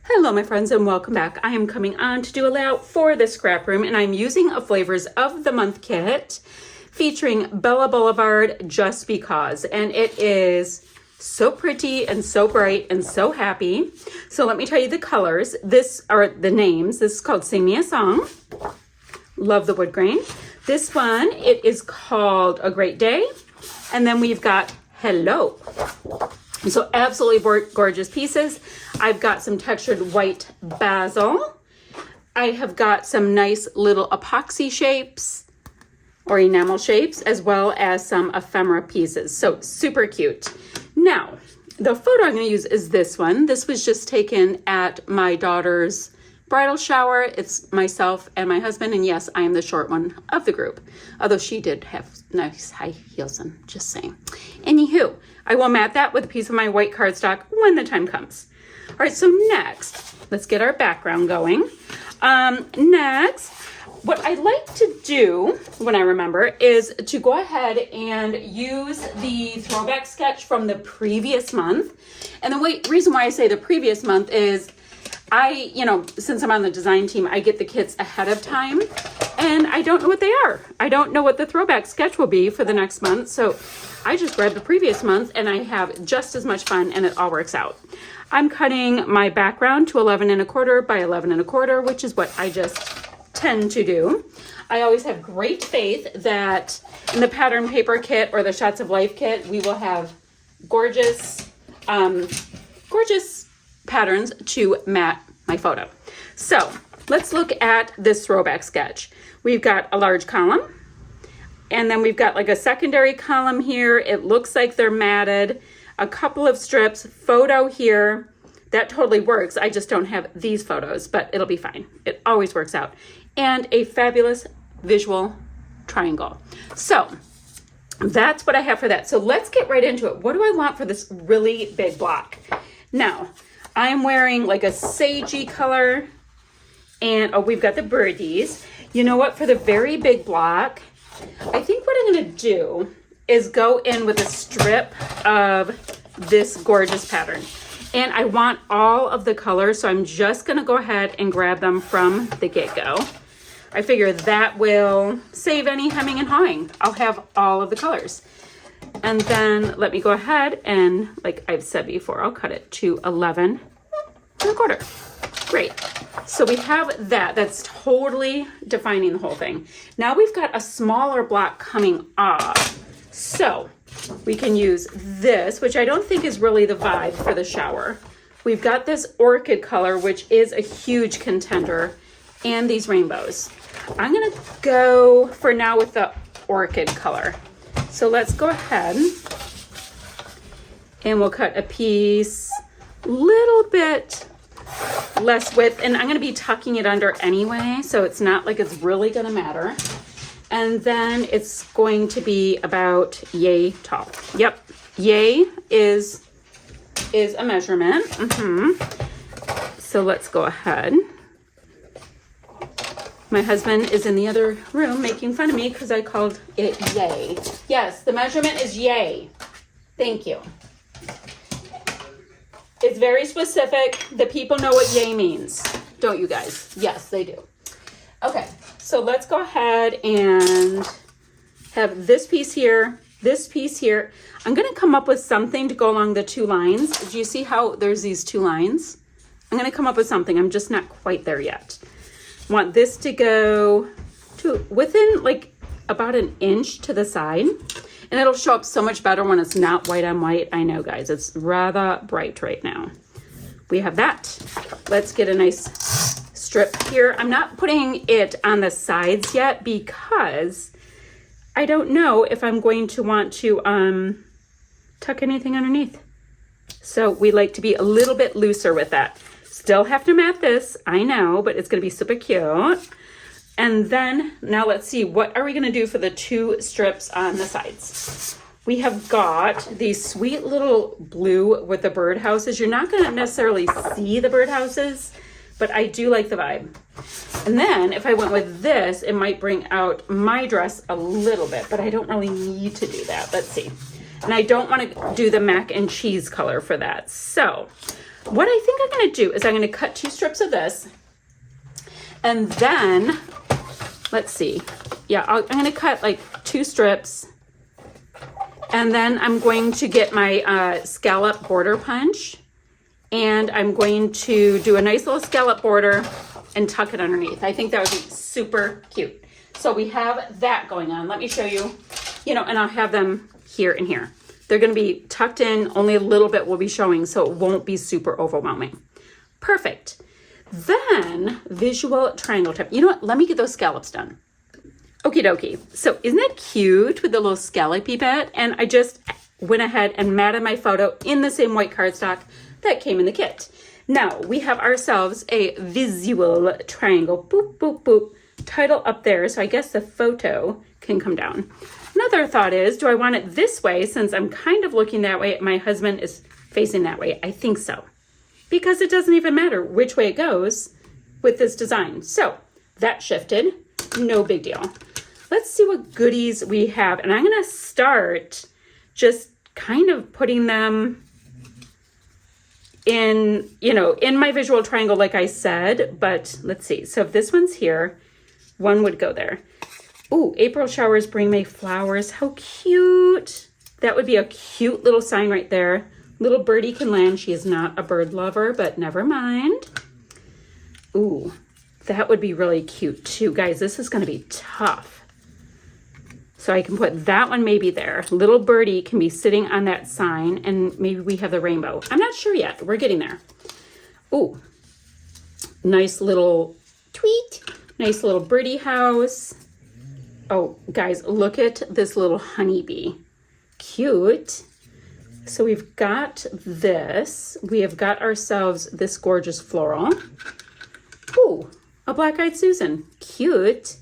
Hello my friends and welcome back. I am coming on to do a layout for the scrap room and I'm using a Flavors of the Month kit featuring Bella Boulevard Just Because, and it is so pretty and so bright and so happy. So let me tell you the colors. This are the names. This is called Sing Me a Song. Love the wood grain. This one, it is called A Great Day. And then we've got Hello. So absolutely gorgeous pieces. I've got some textured white basil. I have got some nice little epoxy shapes or enamel shapes, as well as some ephemera pieces. So super cute. Now, the photo I'm going to use is this one. This was just taken at my daughter's bridal shower. It's myself and my husband, and yes, I am the short one of the group, although she did have nice high heels on, just saying. Anywho, I will mat that with a piece of my white cardstock when the time comes. All right, so next, let's get our background going. Next, what I like to do when I remember is to go ahead and use the throwback sketch from the previous month. And the reason why I say the previous month is since I'm on the design team, I get the kits ahead of time and I don't know what they are. I don't know what the throwback sketch will be for the next month. So I just grabbed the previous month and I have just as much fun and it all works out. I'm cutting my background to 11 1/4 by 11 1/4, which is what I just tend to do. I always have great faith that in the pattern paper kit or the Shots of Life kit, we will have gorgeous patterns to mat my photo. So let's look at this throwback sketch. We've got a large column and then we've got like a secondary column here. It looks like they're matted, a couple of strips, photo here. That totally works. I just don't have these photos, but it'll be fine. It always works out. And a fabulous visual triangle. So that's what I have for that. So let's get right into it. What do I want for this really big block? Now, I'm wearing like a sagey color and we've got the birdies. You know what? For the very big block, I think what I'm going to do is go in with a strip of this gorgeous pattern. And I want all of the colors, so I'm just going to go ahead and grab them from the get-go. I figure that will save any hemming and hawing. I'll have all of the colors. And then let me go ahead and, like I've said before, I'll cut it to 11 1/4. Great. So we have that. That's totally defining the whole thing. Now we've got a smaller block coming off. So we can use this, which I don't think is really the vibe for the shower. We've got this orchid color, which is a huge contender, and these rainbows. I'm going to go for now with the orchid color. So let's go ahead and we'll cut a piece little bit less width, and I'm going to be tucking it under anyway, so it's not like it's really going to matter. And then it's going to be about yay tall. Yep, yay is a measurement. So let's go ahead. My husband is in the other room making fun of me because I called it yay. Yes, the measurement is yay. Thank you. It's very specific. The people know what yay means. Don't you guys? Yes, they do. Okay, so let's go ahead and have this piece here, this piece here. I'm going to come up with something to go along the two lines. Do you see how there's these two lines? I'm going to come up with something. I'm just not quite there yet. Want this to go to within like about 1 inch to the side. And it'll show up so much better when it's not white on white. I know, guys, it's rather bright right now. We have that. Let's get a nice strip here. I'm not putting it on the sides yet because I don't know if I'm going to want to tuck anything underneath. So we like to be a little bit looser with that. Still have to mat this, I know, but it's going to be super cute. And then now let's see, what are we going to do for the two strips on the sides? We have got these sweet little blue with the birdhouses. You're not going to necessarily see the birdhouses, but I do like the vibe. And then if I went with this, it might bring out my dress a little bit, but I don't really need to do that. Let's see. And I don't want to do the mac and cheese color for that. So what I think I'm going to do is I'm going to cut 2 strips of this. And then, let's see. Yeah, I'm going to cut like 2 strips. And then I'm going to get my scallop border punch. And I'm going to do a nice little scallop border and tuck it underneath. I think that would be super cute. So we have that going on. Let me show you, and I'll have them here and here. They're going to be tucked in, only a little bit will be showing, so it won't be super overwhelming. Perfect. Then visual triangle tip. You know what? Let me get those scallops done. Okie dokie. So isn't that cute with the little scallopy bit? And I just went ahead and matted my photo in the same white cardstock that came in the kit. Now we have ourselves a visual triangle. Boop, boop, boop. Title up there. So I guess the photo can come down. Another thought is, do I want it this way since I'm kind of looking that way? My husband is facing that way. I think so. Because it doesn't even matter which way it goes with this design. So that shifted. No big deal. Let's see what goodies we have. And I'm going to start just kind of putting them in, in my visual triangle, like I said. But let's see. So if this one's here, one would go there. Ooh, April showers bring May flowers. How cute. That would be a cute little sign right there. Little birdie can land. She is not a bird lover, but never mind. Ooh, that would be really cute too. Guys, this is going to be tough. So I can put that one maybe there. Little birdie can be sitting on that sign, and maybe we have the rainbow. I'm not sure yet. We're getting there. Ooh, nice little tweet. Nice little birdie house. Oh, guys, look at this little honeybee. Cute. So we've got this. We have got ourselves this gorgeous floral. Ooh, a black-eyed Susan. Cute.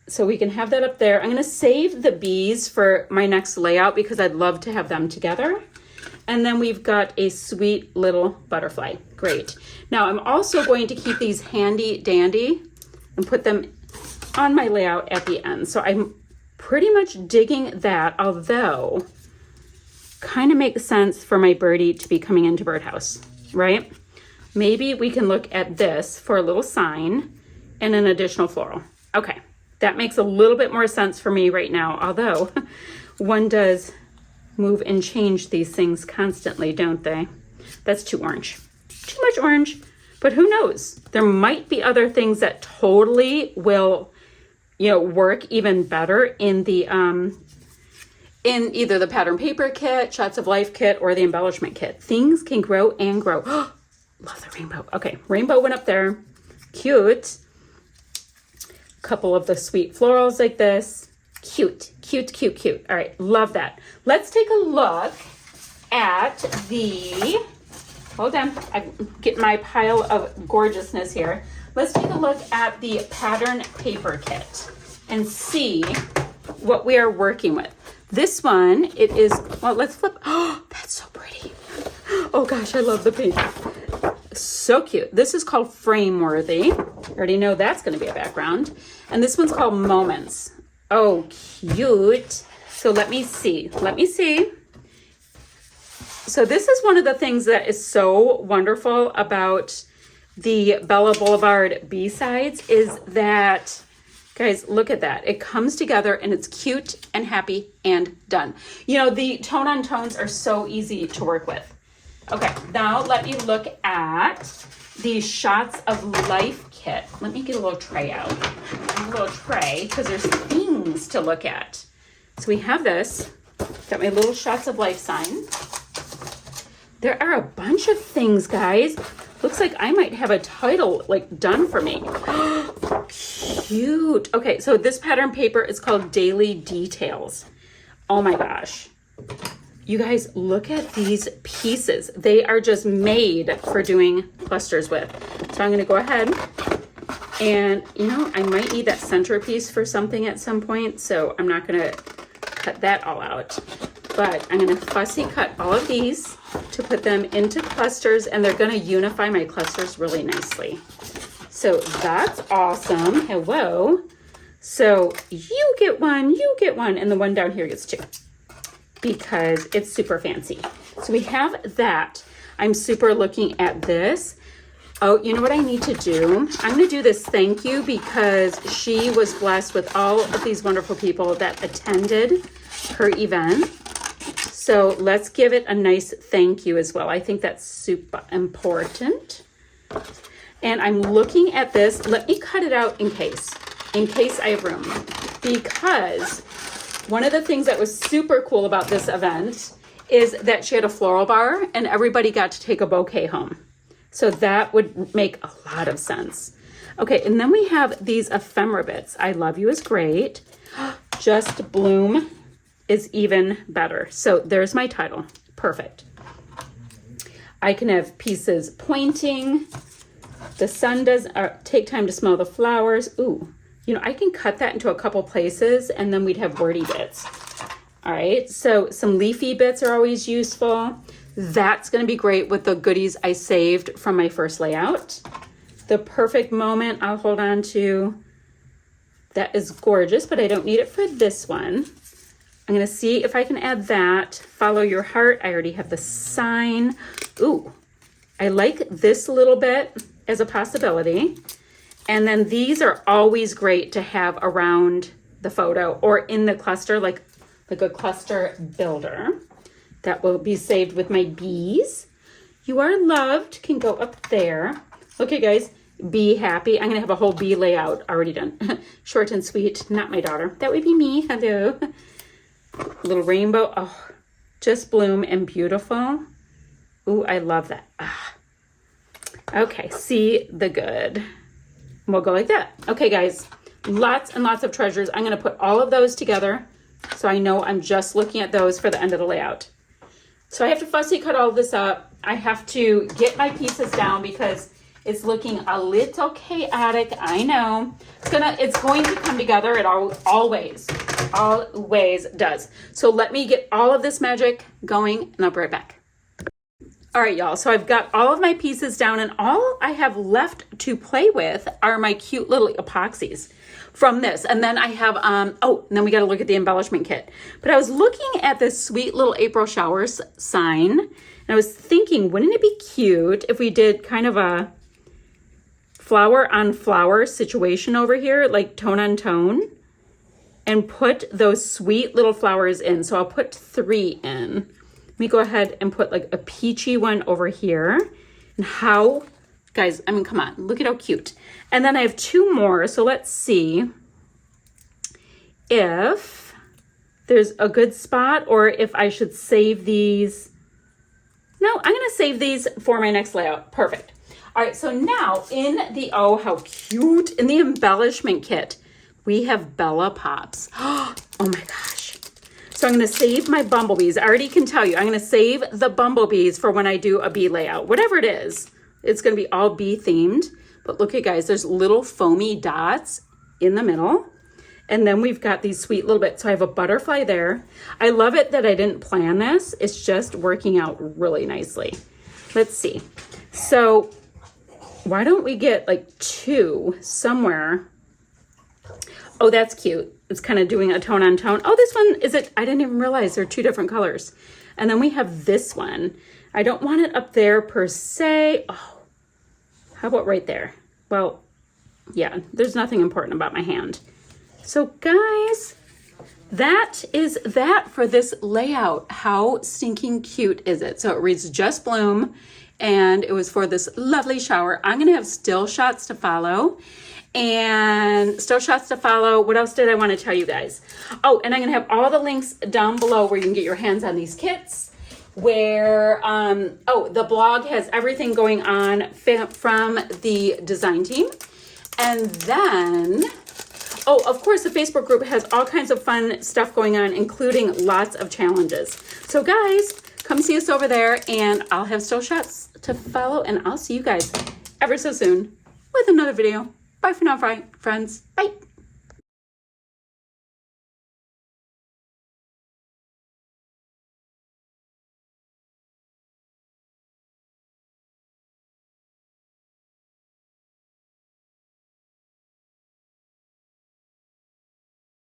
So we can have that up there. I'm going to save the bees for my next layout because I'd love to have them together. And then we've got a sweet little butterfly. Great. Now I'm also going to keep these handy dandy and put them on my layout at the end. So I'm pretty much digging that, although kind of makes sense for my birdie to be coming into birdhouse, right? Maybe we can look at this for a little sign and an additional floral. Okay, that makes a little bit more sense for me right now, although one does move and change these things constantly, don't they? That's too orange. Too much orange, but who knows? There might be other things that totally will work even better in the in either the pattern paper kit, Shots of Life kit, or the embellishment kit. Things can grow and grow. Love the rainbow. Okay, rainbow went up there. Cute. Couple of the sweet florals like this. Cute, cute, cute, cute. All right, love that. Let's take a look at the, hold on, I get my pile of gorgeousness here. Let's take a look at the pattern paper kit and see what we are working with. This one, it is, well, let's flip. Oh, that's so pretty. Oh gosh, I love the pink. So cute. This is called Frame Worthy. Already know that's going to be a background. And this one's called Moments. Oh, cute. So let me see. So this is one of the things that is so wonderful about the Bella Boulevard B-sides is that, guys, look at that. It comes together and it's cute and happy and done. The tone-on-tones are so easy to work with. Okay, now let me look at the Shots of Life kit. Let me get a little tray out. A little tray, because there's things to look at. So we have this. Got my little Shots of Life sign. There are a bunch of things, guys. Looks like I might have a title done for me. Cute. Okay, so this pattern paper is called Daily Details. Oh my gosh. You guys, look at these pieces. They are just made for doing clusters with. So I'm going to go ahead and, I might need that centerpiece for something at some point. So I'm not going to cut that all out. But I'm going to fussy cut all of these to put them into clusters. And they're going to unify my clusters really nicely. So that's awesome. Hello. So you get one, and the one down here gets two, because it's super fancy. So we have that. I'm super looking at this. Oh, you know what I need to do? I'm going to do this thank you because she was blessed with all of these wonderful people that attended her event. So let's give it a nice thank you as well. I think that's super important. And I'm looking at this. Let me cut it out in case I have room. Because one of the things that was super cool about this event is that she had a floral bar and everybody got to take a bouquet home. So that would make a lot of sense. Okay, and then we have these ephemera bits. I Love You is great. Just Bloom is even better. So there's my title. Perfect. I can have pieces pointing. The sun does take time to smell the flowers. Ooh, you know, I can cut that into a couple places and then we'd have wordy bits. All right, so some leafy bits are always useful. That's going to be great with the goodies I saved from my first layout. The perfect moment I'll hold on to. That is gorgeous, but I don't need it for this one. I'm going to see if I can add that. Follow your heart. I already have the sign. Ooh, I like this a little bit as a possibility. And then these are always great to have around the photo or in the cluster, like a cluster builder. That will be saved with my bees. You are loved can go up there. Okay, guys, be happy. I'm going to have a whole bee layout already done. Short and sweet, not my daughter. That would be me. Hello. Little rainbow. Oh, just Bloom and beautiful. Ooh, I love that. Ah. Okay, see the good. We'll go like that. Okay, guys, lots and lots of treasures. I'm going to put all of those together so I know I'm just looking at those for the end of the layout. So I have to fussy cut all this up. I have to get my pieces down because it's looking a little chaotic. I know. It's going to come together. It always does. So let me get all of this magic going and I'll be right back. All right, y'all. So I've got all of my pieces down and all I have left to play with are my cute little epoxies from this. And then I have, and then we got to look at the embellishment kit. But I was looking at this sweet little April showers sign and I was thinking, wouldn't it be cute if we did kind of a flower on flower situation over here, like tone on tone, and put those sweet little flowers in. So I'll put 3 in. Let me go ahead and put like a peachy one over here. And how, guys, I mean, come on, look at how cute. And then I have 2 more. So let's see if there's a good spot or if I should save these. No, I'm going to save these for my next layout. Perfect. All right, so now in the, oh, how cute, in the embellishment kit, we have Bella Pops. Oh my gosh. So I'm going to save my bumblebees. I already can tell you, I'm going to save the bumblebees for when I do a bee layout. Whatever it is, it's going to be all bee themed. But look at guys, there's little foamy dots in the middle. And then we've got these sweet little bits. So I have a butterfly there. I love it that I didn't plan this. It's just working out really nicely. Let's see. So why don't we get like 2 somewhere? Oh, that's cute. It's kind of doing a tone on tone. Oh, this one, is it? I didn't even realize there are 2 different colors. And then we have this one. I don't want it up there per se. Oh, how about right there? Well, yeah, there's nothing important about my hand. So guys, that is that for this layout. How stinking cute is it? So it reads Just Bloom, and it was for this lovely shower. I'm going to have still shots to follow. And still shots to follow. What else did I want to tell you guys? Oh, and I'm going to have all the links down below where you can get your hands on these kits. Where, the blog has everything going on from the design team. And then, oh, of course, the Facebook group has all kinds of fun stuff going on, including lots of challenges. So guys, come see us over there and I'll have still shots to follow. And I'll see you guys ever so soon with another video. Bye for now, friends. Bye.